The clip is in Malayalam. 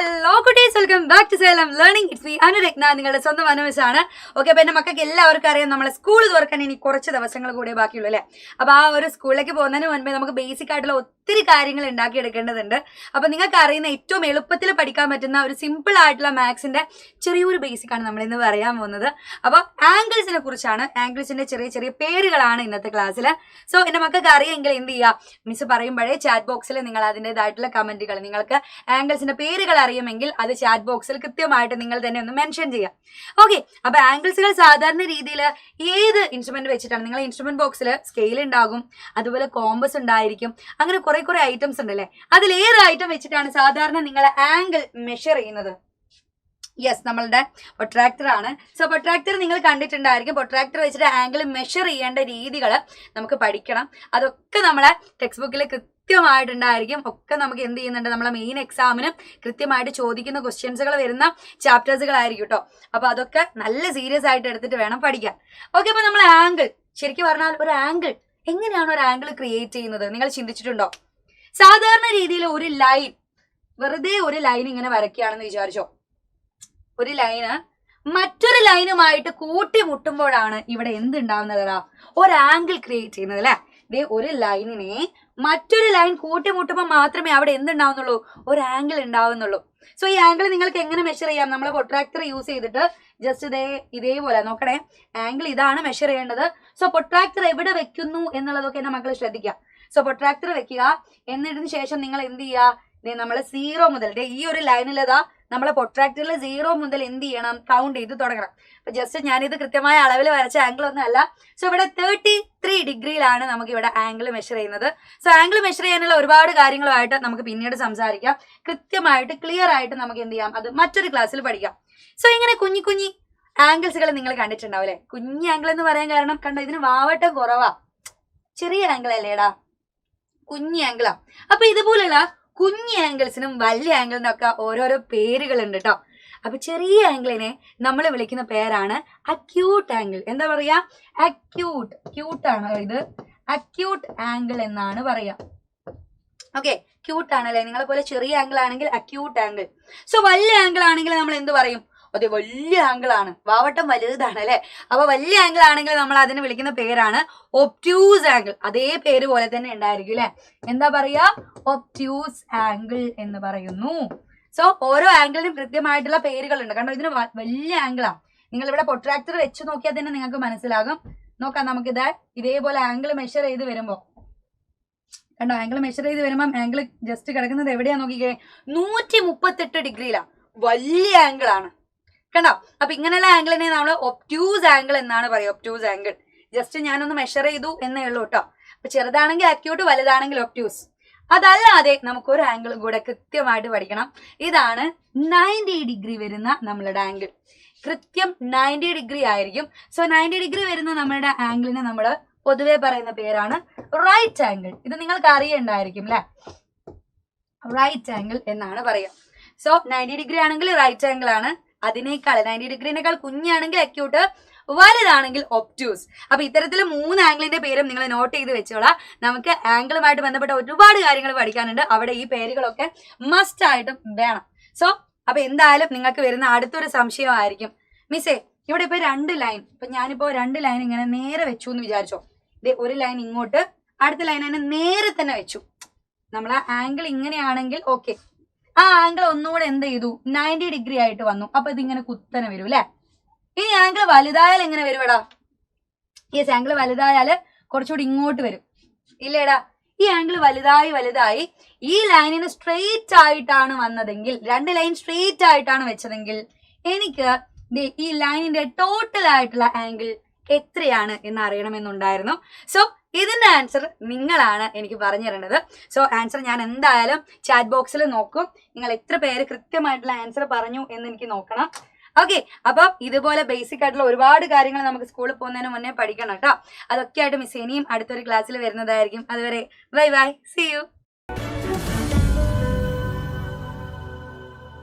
ഹലോ കുട്ടീസ്, welcome back to Salem learning. It's me Anuratna, നിങ്ങളുടെ സ്വന്തം അനുവശാണ്. ഓക്കെ, അപ്പൊ എന്റെ മക്കൾക്ക് എല്ലാവർക്കും അറിയാം നമ്മളെ സ്കൂൾ തുറക്കാൻ ഇനി കുറച്ച് ദിവസങ്ങൾ കൂടെ ബാക്കിയുള്ളൂ അല്ലേ. അപ്പൊ ആ ഒരു സ്കൂളിലേക്ക് പോകുന്നതിന് മുൻപേ നമുക്ക് ബേസിക് ആയിട്ടുള്ള ഒത്തിരി കാര്യങ്ങൾ ഉണ്ടാക്കി എടുക്കേണ്ടതുണ്ട്. അപ്പൊ നിങ്ങൾക്ക് അറിയുന്ന ഏറ്റവും എളുപ്പത്തിൽ പഠിക്കാൻ പറ്റുന്ന ഒരു സിമ്പിൾ ആയിട്ടുള്ള മാത്സിന്റെ ചെറിയൊരു ബേസിക് ആണ് നമ്മൾ ഇന്ന് പറയാൻ പോകുന്നത്. അപ്പൊ ആംഗിൾസിനെ കുറിച്ചാണ്. ആംഗിൾസിന്റെ ചെറിയ ചെറിയ പേരുകളാണ് ഇന്നത്തെ ക്ലാസ്സിൽ. സോ എന്റെ മക്കൾക്ക് അറിയെങ്കിൽ എന്ത് ചെയ്യുക, മിസ് പറയുമ്പോഴേ ചാറ്റ് ബോക്സിൽ നിങ്ങൾ അതിൻ്റെതായിട്ടുള്ള കമന്റുകൾ, നിങ്ങൾക്ക് ആംഗിൾസിന്റെ പേരുകൾ അറിയുമെങ്കിൽ അത് ചാറ്റ് ബോക്സിൽ കൃത്യമായിട്ട് നിങ്ങൾ തന്നെ ഒന്ന് മെൻഷൻ ചെയ്യാം. ഓക്കെ, അപ്പൊ ആംഗിൾസുകൾ സാധാരണ രീതിയിൽ ഏത് ഇൻസ്ട്രുമെന്റ് വെച്ചിട്ടാണ്, നിങ്ങൾ ഇൻസ്ട്രുമെന്റ് ബോക്സിൽ സ്കെയിൽ ഉണ്ടാകും, അതുപോലെ കോമ്പസ് ഉണ്ടായിരിക്കും, അങ്ങനെ കുറെ ഐറ്റംസ് ഉണ്ടല്ലേ. അതിൽ ഏത് ഐറ്റം വെച്ചിട്ടാണ് സാധാരണ നിങ്ങൾ ആംഗിൾ മെഷർ ചെയ്യുന്നത്? യെസ്, നമ്മളുടെ പ്രൊട്രാക്ടർ ആണ്. സോ പ്രൊട്രാക്ടർ നിങ്ങൾ കണ്ടിട്ടുണ്ടായിരിക്കും. പ്രൊട്രാക്ടർ വെച്ചിട്ട് ആംഗിൾ മെഷർ ചെയ്യേണ്ട രീതികൾ നമുക്ക് പഠിക്കണം. അതൊക്കെ നമ്മളെ ടെക്സ്റ്റ് ബുക്കിൽ കൃത്യമായിട്ടുണ്ടായിരിക്കും. ഒക്കെ നമുക്ക് എന്ത് ചെയ്യുന്നുണ്ട്, നമ്മളെ മെയിൻ എക്സാമിന് കൃത്യമായിട്ട് ചോദിക്കുന്ന ക്വസ്റ്റ്യൻസുകൾ വരുന്ന ചാപ്റ്റേഴ്സുകളായിരിക്കും കേട്ടോ. അപ്പൊ അതൊക്കെ നല്ല സീരിയസ് ആയിട്ട് എടുത്തിട്ട് വേണം പഠിക്കാൻ. ഓക്കെ, അപ്പൊ നമ്മൾ ആംഗിൾ, ശരിക്കും പറഞ്ഞാൽ ഒരു ആംഗിൾ, എങ്ങനെയാണ് ഒരു ആംഗിൾ ക്രിയേറ്റ് ചെയ്യുന്നത് നിങ്ങൾ ചിന്തിച്ചിട്ടുണ്ടോ? സാധാരണ രീതിയിൽ ഒരു ലൈൻ, വെറുതെ ഒരു ലൈൻ ഇങ്ങനെ വരയ്ക്കുകയാണെന്ന് വിചാരിച്ചോ. ഒരു ലൈന് മറ്റൊരു ലൈനുമായിട്ട് കൂട്ടിമുട്ടുമ്പോഴാണ് ഇവിടെ എന്തുണ്ടാവുന്നതാ, ഒരു ആംഗിൾ ക്രിയേറ്റ് ചെയ്യുന്നത് അല്ലെ. ഇതേ ഒരു ലൈനിനെ മറ്റൊരു ലൈൻ കൂട്ടിമുട്ടുമ്പോൾ മാത്രമേ അവിടെ എന്തുണ്ടാവുന്നുള്ളൂ, ഒരു ആംഗിൾ ഉണ്ടാവുന്നുള്ളൂ. സോ ഈ ആംഗിൾ നിങ്ങൾക്ക് എങ്ങനെ മെഷർ ചെയ്യാം? നമ്മൾ പ്രൊട്രാക്ടർ യൂസ് ചെയ്തിട്ട് ജസ്റ്റ് ഇതേപോലെ നോക്കണേ, ആംഗിൾ ഇതാണ് മെഷർ ചെയ്യേണ്ടത്. സോ പ്രൊട്രാക്ടർ എവിടെ വെക്കുന്നു എന്നുള്ളതൊക്കെ എന്റെ മക്കൾ ശ്രദ്ധിക്കാം. സോ പ്രൊട്രാക്ടർ വെക്കുക, എന്നിട്ടതിന് ശേഷം നിങ്ങൾ എന്ത് ചെയ്യുക, നമ്മൾ 0 മുതൽ ഈ ഒരു ലൈനിലതാ നമ്മളെ പ്രൊട്രാക്ടറിൽ 0 മുതൽ എന്ത് ചെയ്യണം, കൗണ്ട് ചെയ്ത് തുടങ്ങണം. അപ്പൊ ജസ്റ്റ് ഞാനിത് കൃത്യമായ അളവിൽ വരച്ച ആംഗിൾ ഒന്നും അല്ല. സോ ഇവിടെ 33 ഡിഗ്രിയിലാണ് നമുക്ക് ഇവിടെ ആംഗിൾ മെഷർ ചെയ്യുന്നത്. സോ ആംഗിൾ മെഷർ ചെയ്യാനുള്ള ഒരുപാട് കാര്യങ്ങളുമായിട്ട് നമുക്ക് പിന്നീട് സംസാരിക്കാം. കൃത്യമായിട്ട് ക്ലിയർ ആയിട്ട് നമുക്ക് എന്ത് ചെയ്യാം, അത് മറ്റൊരു ക്ലാസ്സിൽ പഠിക്കാം. സോ ഇങ്ങനെ കുഞ്ഞി ആംഗിൾസുകൾ നിങ്ങൾ കണ്ടിട്ടുണ്ടാവും അല്ലെ. കുഞ്ഞി ആംഗിൾ എന്ന് പറയാൻ കാരണം കണ്ടോ, ഇതിന് വാവട്ടം കുറവാ, ചെറിയ ആംഗിൾ അല്ലേടാ, കുഞ്ഞി ആംഗിളാ. അപ്പൊ ഇതുപോലുള്ള കുഞ്ഞി ആംഗിൾസിനും വലിയ ആംഗിളിനും ഒക്കെ ഓരോരോ പേരുകളുണ്ട് കേട്ടോ. അപ്പൊ ചെറിയ ആംഗിളിനെ നമ്മൾ വിളിക്കുന്ന പേരാണ് അക്യൂട്ട് ആംഗിൾ. എന്താ പറയാ, അക്യൂട്ട്. ക്യൂട്ടാണ് ഇത്, അക്യൂട്ട് ആംഗിൾ എന്നാണ് പറയാ. ഓക്കെ, ക്യൂട്ട് ആണല്ലേ. നിങ്ങളെ പോലെ ചെറിയ ആംഗിൾ ആണെങ്കിൽ അക്യൂട്ട് ആംഗിൾ. സോ വലിയ ആംഗിൾ ആണെങ്കിൽ നമ്മൾ എന്ത് പറയും, അതെ വലിയ ആംഗിൾ ആണ്, വാവട്ടം വലുതാണ് അല്ലെ. അപ്പൊ വലിയ ആംഗിൾ ആണെങ്കിൽ നമ്മൾ അതിന് വിളിക്കുന്ന പേരാണ് ഒബ്റ്റ്യൂസ് ആംഗിൾ. അതേ പേര് പോലെ തന്നെ ഉണ്ടായിരിക്കും അല്ലെ. എന്താ പറയാ, ഒബ്റ്റ്യൂസ് ആംഗിൾ എന്ന് പറയുന്നു. സോ ഓരോ ആംഗിളിനും കൃത്യമായിട്ടുള്ള പേരുകളുണ്ട്. കാരണം ഇതിന് വലിയ ആംഗിളാ. നിങ്ങൾ ഇവിടെ പ്രൊട്രാക്ടർ വെച്ച് നോക്കിയാൽ തന്നെ നിങ്ങൾക്ക് മനസ്സിലാകും. നോക്കാം, നമുക്കിത് ഇതേപോലെ ആംഗിൾ മെഷർ ചെയ്ത് വരുമ്പോ കണ്ടോ, ആംഗിൾ മെഷർ ചെയ്ത് വരുമ്പോൾ ആംഗിൾ ജസ്റ്റ് കിടക്കുന്നത് എവിടെയാ നോക്കിക്കേ, 138 ഡിഗ്രിയിലാ. വലിയ ആംഗിൾ ആണ് കണ്ടോ. അപ്പൊ ഇങ്ങനെയുള്ള ആംഗിളിനെ നമ്മൾ ഒബ്റ്റ്യൂസ് ആംഗിൾ എന്നാണ് പറയുക. ഒബ്റ്റ്യൂസ് ആംഗിൾ ജസ്റ്റ് ഞാനൊന്ന് മെഷർ ചെയ്തു എന്നേ ഉള്ളൂ കേട്ടോ. അപ്പൊ ചെറുതാണെങ്കിൽ അക്യൂട്ട്, വലുതാണെങ്കിൽ ഒബ്റ്റ്യൂസ്. അതല്ലാതെ നമുക്കൊരു ആംഗിളും കൂടെ കൃത്യമായിട്ട് പഠിക്കണം. ഇതാണ് 90 ഡിഗ്രി വരുന്ന നമ്മളുടെ ആംഗിൾ. കൃത്യം 90 ഡിഗ്രി ആയിരിക്കും. സോ 90 ഡിഗ്രി വരുന്ന നമ്മളുടെ ആംഗിളിനെ നമ്മൾ പൊതുവെ പറയുന്ന പേരാണ് റൈറ്റ് ആംഗിൾ. ഇത് നിങ്ങൾക്ക് അറിയണ്ടായിരിക്കും അല്ലെ, റൈറ്റ് ആംഗിൾ എന്നാണ് പറയാം. സോ 90 ഡിഗ്രി ആണെങ്കിൽ റൈറ്റ് ആംഗിൾ ആണ്. അതിനേക്കാൾ 90 ഡിഗ്രിനേക്കാൾ കുഞ്ഞാണെങ്കിൽ അക്യൂട്ട്, വലുതാണെങ്കിൽ ഒബ്റ്റ്യൂസ്. അപ്പൊ ഇത്തരത്തിൽ 3 ആംഗിളിന്റെ പേരും നിങ്ങൾ നോട്ട് ചെയ്ത് വെച്ചോളാം. നമുക്ക് ആംഗിളുമായിട്ട് ബന്ധപ്പെട്ട ഒരുപാട് കാര്യങ്ങൾ പഠിക്കാനുണ്ട്. അവിടെ ഈ പേരുകളൊക്കെ മസ്റ്റ് ആയിട്ടും വേണം. സോ അപ്പൊ എന്തായാലും നിങ്ങൾക്ക് വരുന്ന അടുത്തൊരു സംശയമായിരിക്കും, മിസ്സേ ഇവിടെ ഇപ്പൊ 2 ലൈൻ, ഇപ്പൊ ഞാനിപ്പോ 2 ലൈൻ ഇങ്ങനെ നേരെ വെച്ചു എന്ന് വിചാരിച്ചോ. ഇത് ഒരു ലൈൻ ഇങ്ങോട്ട്, അടുത്ത ലൈൻ അതിനെ നേരെ തന്നെ വെച്ചു. നമ്മളെ ആംഗിൾ ഇങ്ങനെയാണെങ്കിൽ ഓക്കെ, ആ ആംഗിൾ ഒന്നുകൂടെ എന്ത് ചെയ്തു, 90 ഡിഗ്രി ആയിട്ട് വന്നു. അപ്പൊ ഇതിങ്ങനെ കുത്തനെ വരും അല്ലെ. ഇനി ആംഗിൾ വലുതായാൽ എങ്ങനെ വരുവടാ? യെസ്, ആംഗിൾ വലുതായാല് കുറച്ചുകൂടി ഇങ്ങോട്ട് വരും ഇല്ലേടാ. ഈ ആംഗിൾ വലുതായി ഈ ലൈനിന് സ്ട്രെയിറ്റ് ആയിട്ടാണ് വന്നതെങ്കിൽ, 2 ലൈൻ സ്ട്രെയിറ്റ് ആയിട്ടാണ് വെച്ചതെങ്കിൽ എനിക്ക് ഈ ലൈനിന്റെ ടോട്ടൽ ആയിട്ടുള്ള ആംഗിൾ എത്രയാണ് എന്ന് അറിയണമെന്നുണ്ടായിരുന്നു. സോ ഇതിന്റെ ആൻസർ നിങ്ങളാണ് എനിക്ക് പറഞ്ഞു തരേണ്ടത്. സോ ആൻസർ ഞാൻ എന്തായാലും ചാറ്റ് ബോക്സിൽ നോക്കും. നിങ്ങൾ എത്ര പേര് കൃത്യമായിട്ടുള്ള ആൻസർ പറഞ്ഞു എന്ന് എനിക്ക് നോക്കണം. ഓക്കെ, അപ്പൊ ഇതുപോലെ ബേസിക് ആയിട്ടുള്ള ഒരുപാട് കാര്യങ്ങൾ നമുക്ക് സ്കൂളിൽ പോകുന്നതിന് മുന്നേ പഠിക്കണം കേട്ടോ. അതൊക്കെ ആയിട്ട് മിസ് ഇനിയും അടുത്തൊരു ക്ലാസ്സിൽ വരുന്നതായിരിക്കും. അതുവരെ ബൈ ബൈ, സീ യു.